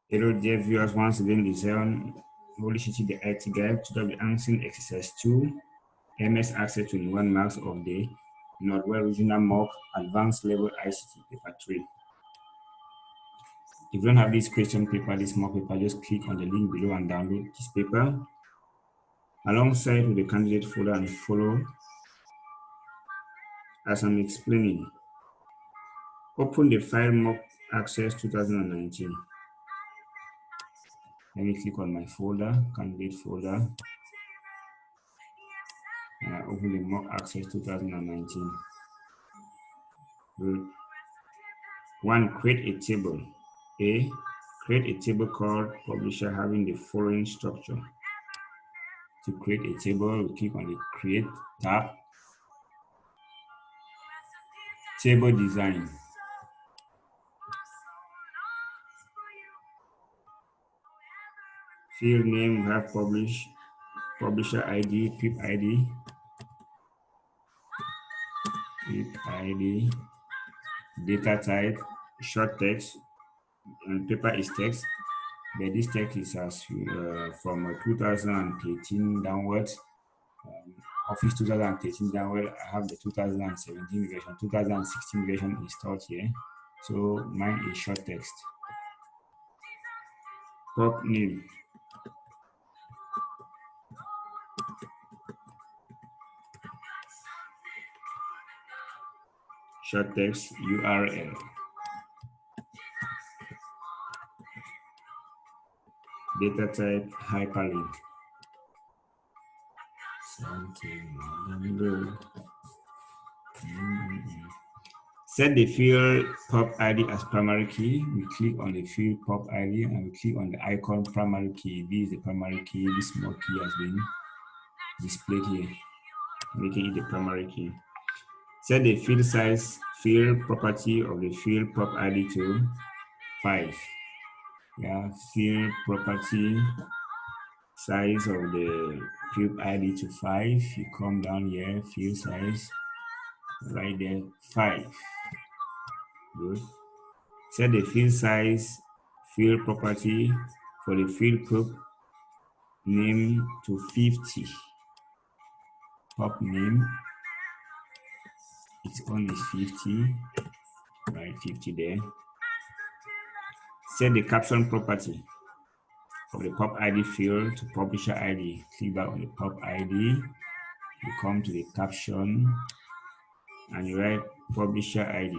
Hello dear viewers, once again this is Holy City the IT Guide. Today we'll be answering exercise 2, MS Access 21 marks of the Northwest Regional Mock Advanced Level ICT Paper 3. If you don't have this question paper, this mock paper, just click on the link below and download this paper alongside with the candidate folder and follow as I'm explaining. Open the file Mock Access 2019. Let me click on my folder, candidate folder, and I open the Mock Access 2019. Good. 1. Create a table. A. Create a table called publisher having the following structure. To create a table, we click on the Create tab. Table design. Field name, we have publisher ID, PIII ID, data type, short text, and paper is text. But this text is as from 2013 downwards. Office 2013 downward. I have the 2017 version, 2016 version installed here. So mine is short text. Pop name. Short text URL. Data type hyperlink. Set the field pop ID as primary key. We click on the field pop ID and we click on the icon primary key. This is the primary key. This small key has been displayed here, making it the primary key. Set the field size field property of the field pop ID to 5. Yeah, field property size of the field ID to 5. You come down here, field size, right there, 5. Good. Set the field size field property for the field pop name to 50. Pop name, its own is 50, right? 50 there. Set the caption property of the pop ID field to publisher ID. Click back on the pop ID. You come to the caption and you write publisher ID.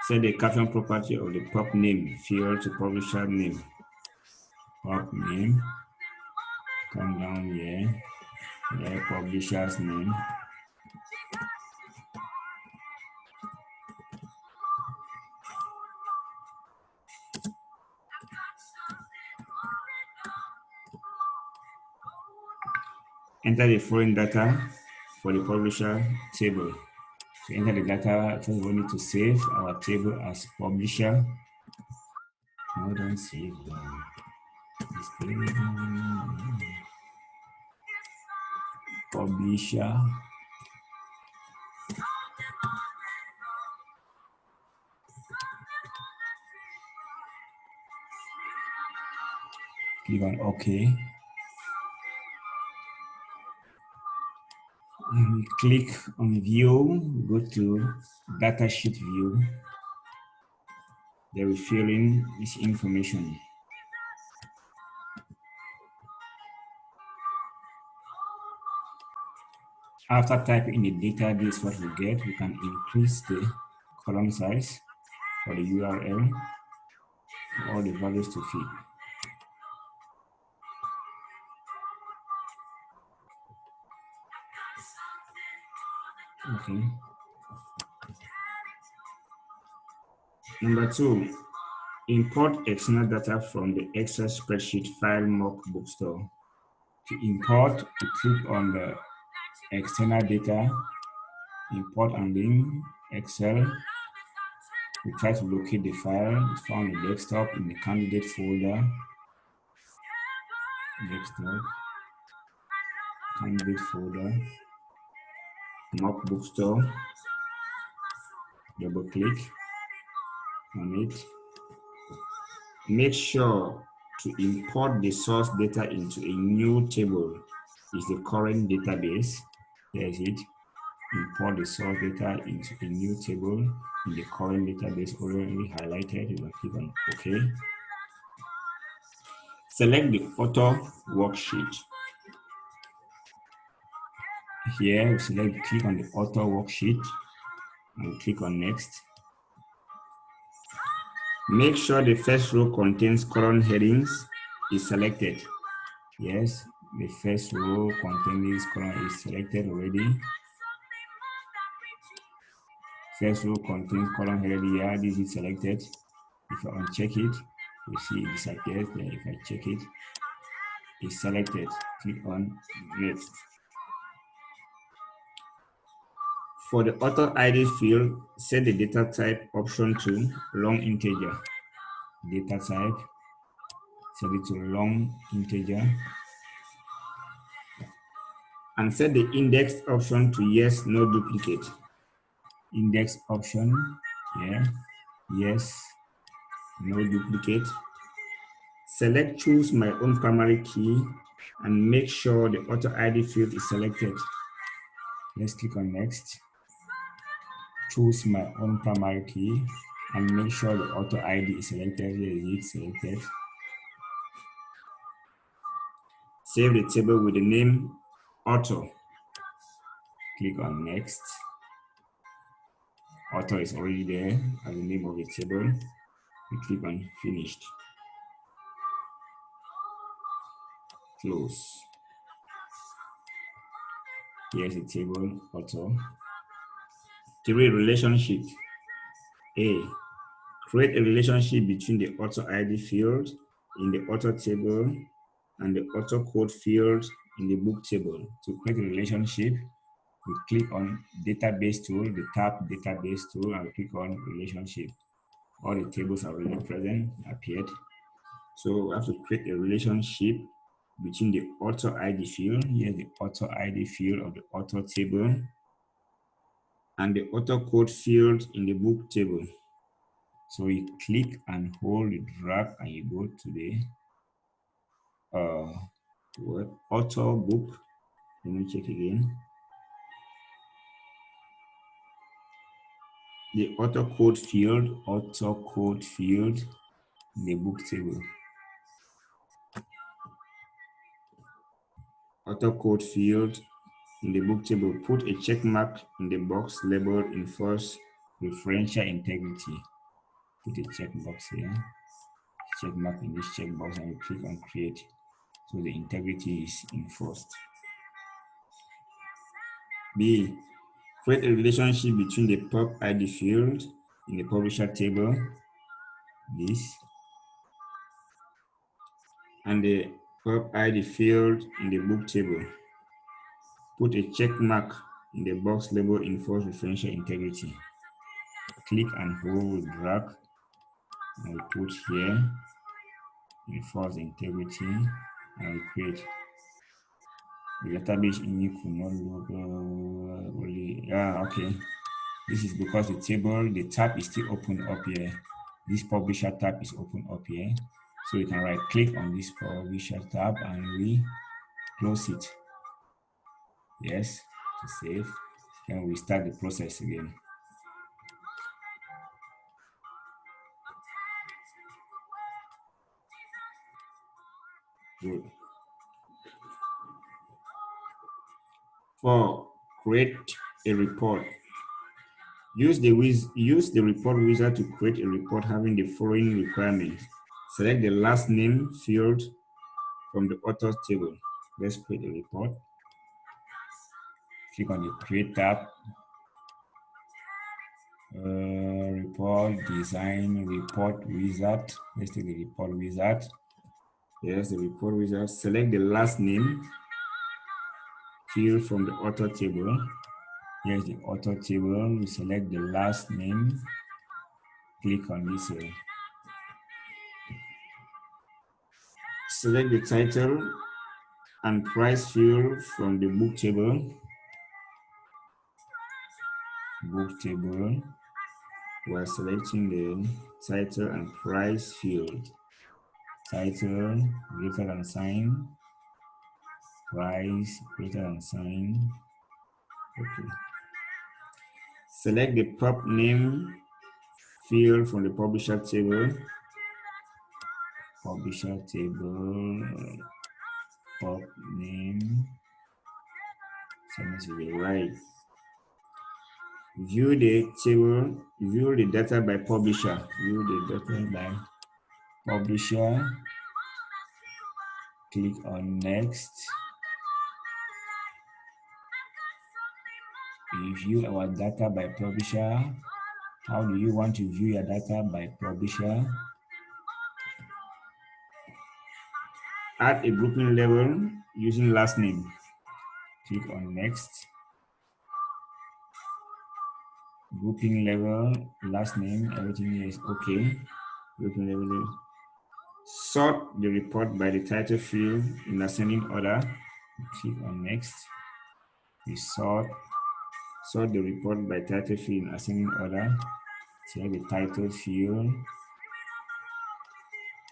Set the caption property of the pop name field to publisher name. Pop name. Come down here. Write publisher's name. Enter the following data for the publisher table. To enter the data, first we need to save our table as publisher. Now don't save publisher. Click on OK. And we click on View, go to Datasheet View. They will fill in this information. After typing in the data, this is what we get. We can increase the column size for the URL, for all the values to fit. Okay. Number 2, import external data from the Excel spreadsheet file mock bookstore. To import, we click on the external data, import and link Excel. We try to locate the file. It's found on the desktop in the candidate folder. Desktop. candidate folder, mock bookstore, double click on it. Make sure to import the source data into a new table. Is the current database. There's it. Import the source data into a new table in the current database already highlighted. You will click on OK. Select the author worksheet. Here, we click on the author worksheet and click on next. Make sure the first row contains column headings is selected. Yes, the first row containing this column is selected already. First row contains column heading here. This is selected. If I uncheck it, you see it disappears. Then if I check it, it's selected. Click on next. For the author ID field, set the data type option to long integer. Data type, set it to long integer. And set the index option to yes, no duplicate. Index option, yeah, yes, no duplicate. Select choose my own primary key and make sure the author ID field is selected. Let's click on next. Choose my own primary key and make sure the author ID is selected. Here is it selected. Save the table with the name author. Click on next. Author is already there as the name of the table. We click on finished. Close. Here's the table author. Create relationship. A. Create a relationship between the author ID field in the author table and the author code field in the book table. To create a relationship, we click on database tool, the tab database tool, and click on relationship. All the tables are already present, appeared. So we have to create a relationship between the author ID field, here's the author ID field of the author table, and the author code field in the book table. So you click and hold, you drag, and you go to the author book. Let me check again. The author code field in the book table. Author code field in the book table. Put a check mark in the box labeled enforce referential integrity. Put a check box here. Check mark in this checkbox and you click on create. So the integrity is enforced. B. Create a relationship between the pub ID field in the publisher table, this, and the pub ID field in the book table. Put a check mark in the box labeled enforce referential integrity. Click and hold, drag, and we put here enforce integrity, and we create. The database in you could not look only. Okay. This is because the table, the tab is still open up here. This publisher tab is open up here. So you can right click on this publisher tab and we close it. Yes, to save. Then we start the process again. Good. For create a report. Use the report wizard to create a report having the following requirements. Select the last name field from the authors table. Let's create a report. Click on the create tab. Report design report wizard. Let's take the report wizard. Yes, the report wizard. Select the last name field from the author table. Here's the author table. We select the last name. Click on this. Select the title and price field from the book table. We're selecting the title and price field. Title greater than sign, price greater than sign. Okay. Select the prop name field from the publisher table. Publisher table, prop name, send it to the right. View the table, view the data by publisher. View the data by publisher. Click on next. We view our data by publisher. How do you want to view your data by publisher? Add a grouping level using last name. Click on next. Grouping level, last name, everything is okay. Grouping level. Sort the report by the title field in ascending order. Click on next. We sort the report by title field in ascending order. Select the title field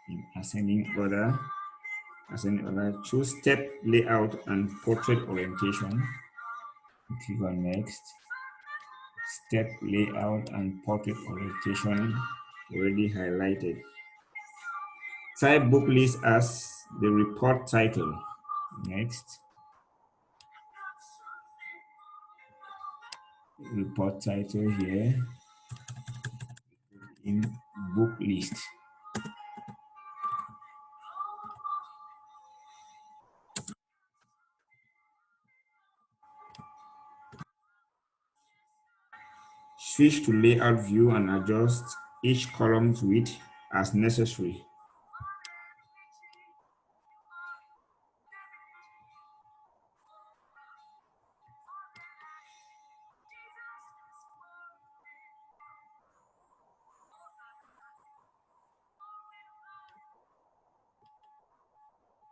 in ascending order. Choose step layout and portrait orientation. Click on next. Step layout and portrait orientation already highlighted. Type book list as the report title. Next. Report title here in book list. Switch to layout view and adjust each column's width as necessary.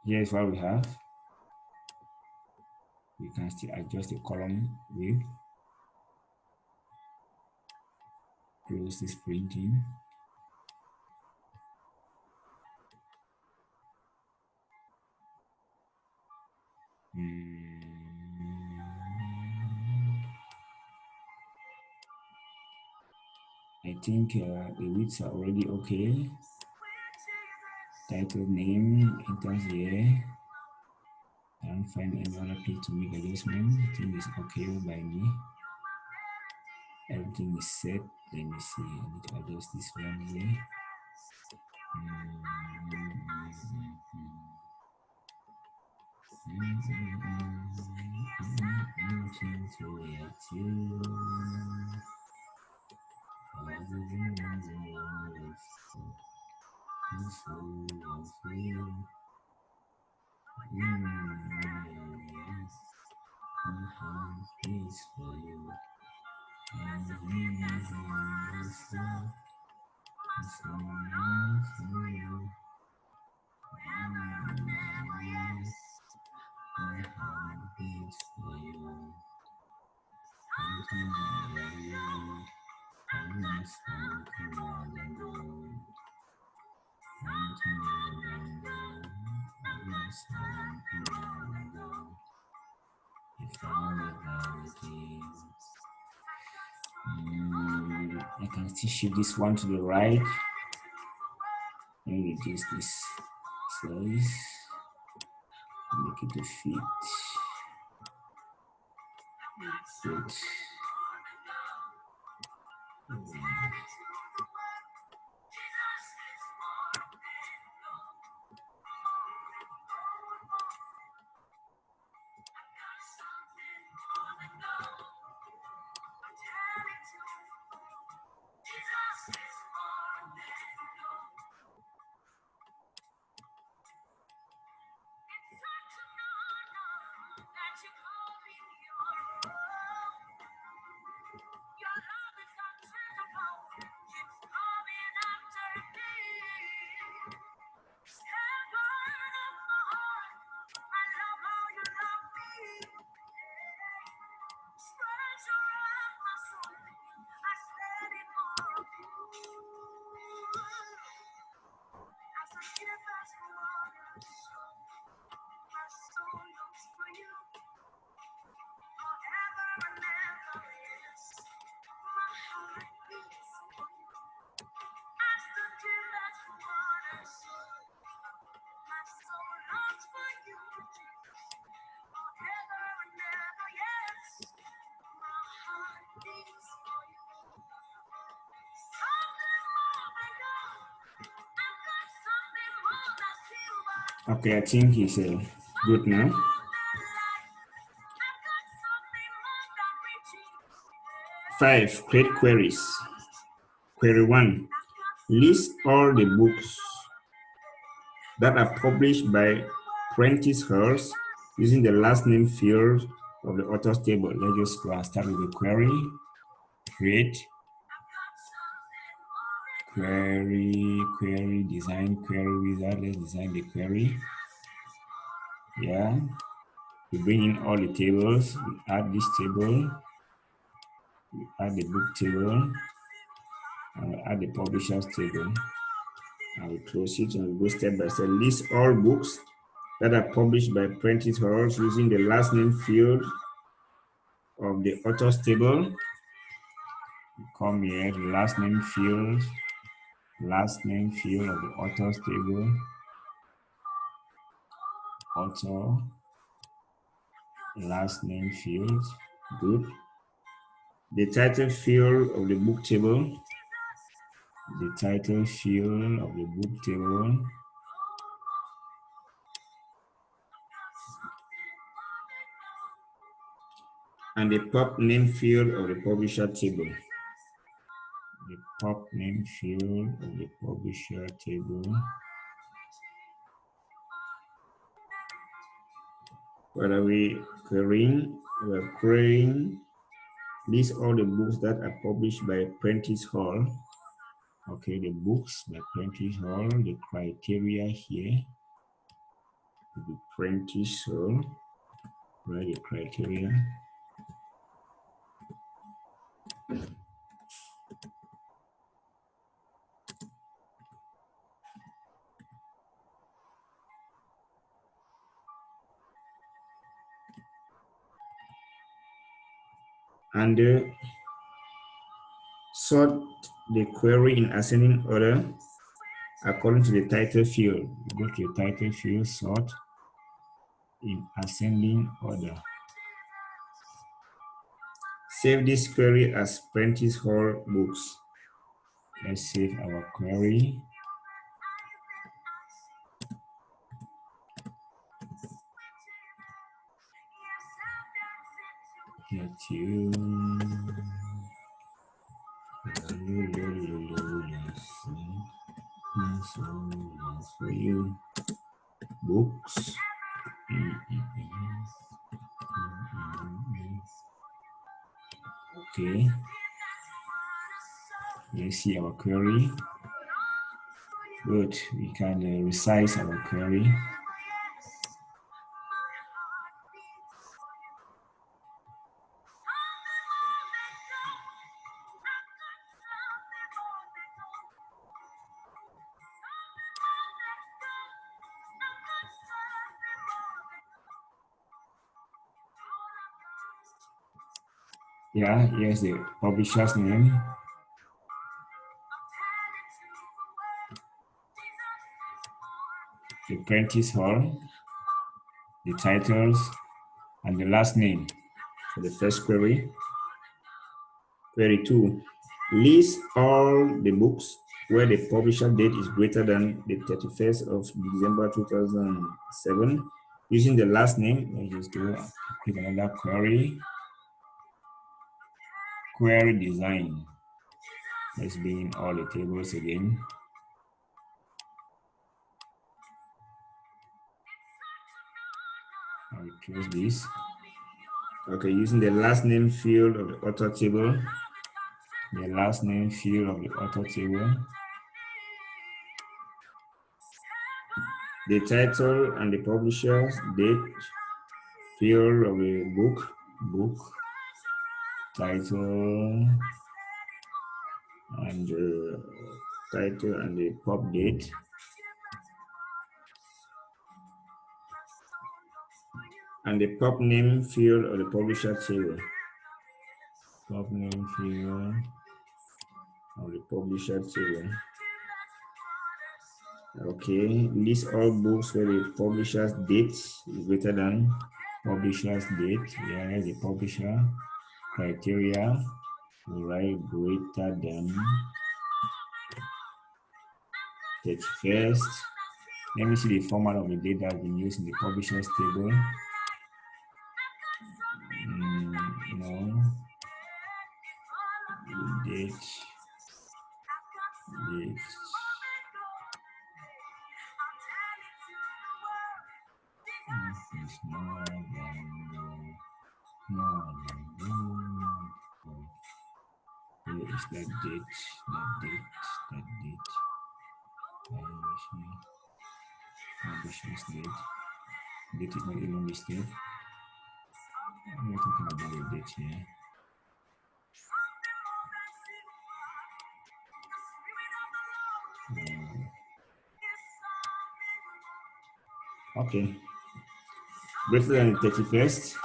Here is what we have. We can still adjust the column width. Close this printing. I think the widths are already okay. Title name enters here. I don't find any other place to make adjustment. I think it's okay by me. Everything is set. Let me see. I need to adjust this one here. I can still shift this one to the right and reduce this size, make it a fit. Good. Okay, I think it's good now. Five, create queries. Query 1. List all the books that are published by Prentice Hurst using the last name field of the author's table. Let's just go and start with the query. Create. Query, design query wizard. Let's design the query. Yeah. We bring in all the tables. We add this table. We add the book table. And we add the publisher's table. And we close it and we go step by step. List all books that are published by Prentice Hurst using the last name field of the author's table. Come here, the last name field of the author's table. Author, last name field. Good. The title field of the book table. The title field of the book table. And the pub name field of the publisher table. The pub name field of the publisher table. What are we querying? We're querying list all the books that are published by Prentice Hurst. Okay, the books by Prentice Hurst, the criteria here. The Prentice Hurst, write the criteria. And sort the query in ascending order according to the title field. Go to the title field, sort in ascending order. Save this query as Prentice Hurst books. Let's save our query. Get you. For you. Books. Okay. Let's see our query. Good. We can resize our query. Yeah, here's the publisher's name. The Prentice Hurst, the titles, and the last name for the first query. Query 2, list all the books where the publisher date is greater than the 31st of December 2007 using the last name. Let's just go click another query. Query design. Let's bring in all the tables again. I will close this. Okay, using the last name field of the author table. The last name field of the author table. The title and the publisher's date field of the book, title, and the title and the pub date. And the pub name field of the publisher table. Pub name field of the publisher table. Okay, list all books where the publisher's date is greater than publisher's date. Yeah, the publisher criteria. We write greater than 31st Let me see the format of the data that has been used in the publishers table. No. Date. Is more than more than where is that date? That date. Publishers date. Date is not even listed. I'm not talking about the date here. Okay. Greater than 31st.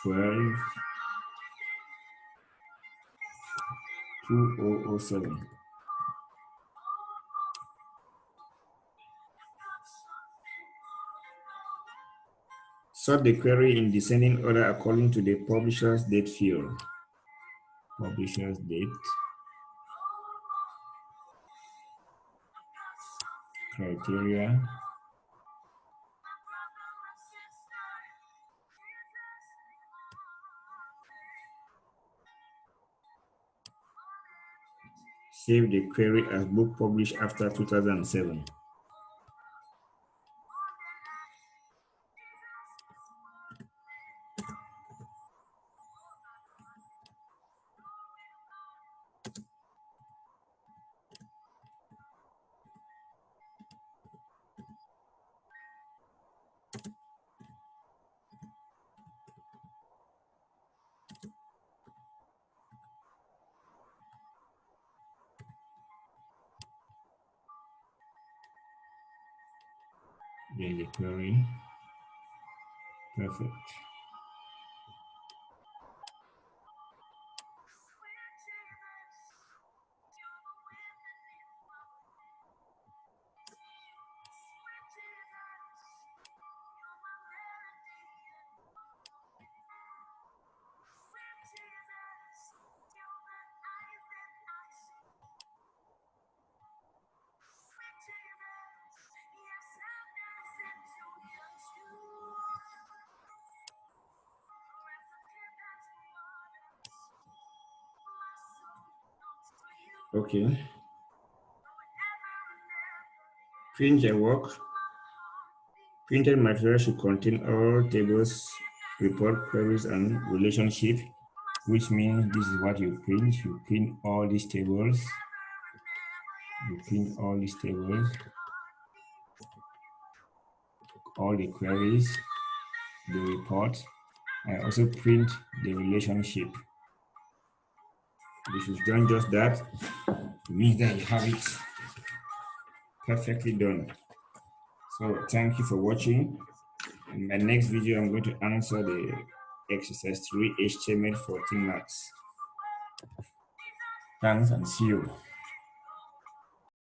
12 2007. Sort the query in descending order according to the publisher's date field. Publisher's date. Criteria. Save the query as book published after 2007. There's the query. Perfect. Okay. Print your work. Printed material should contain all tables, report, queries, and relationship, which means this is what you print. You print all these tables. You print all these tables, all the queries, the report. I also print the relationship. If you've done just that, it means that you have it perfectly done. So thank you for watching. In my next video, I'm going to answer the exercise 3 HTML 14 marks. Thanks and see you.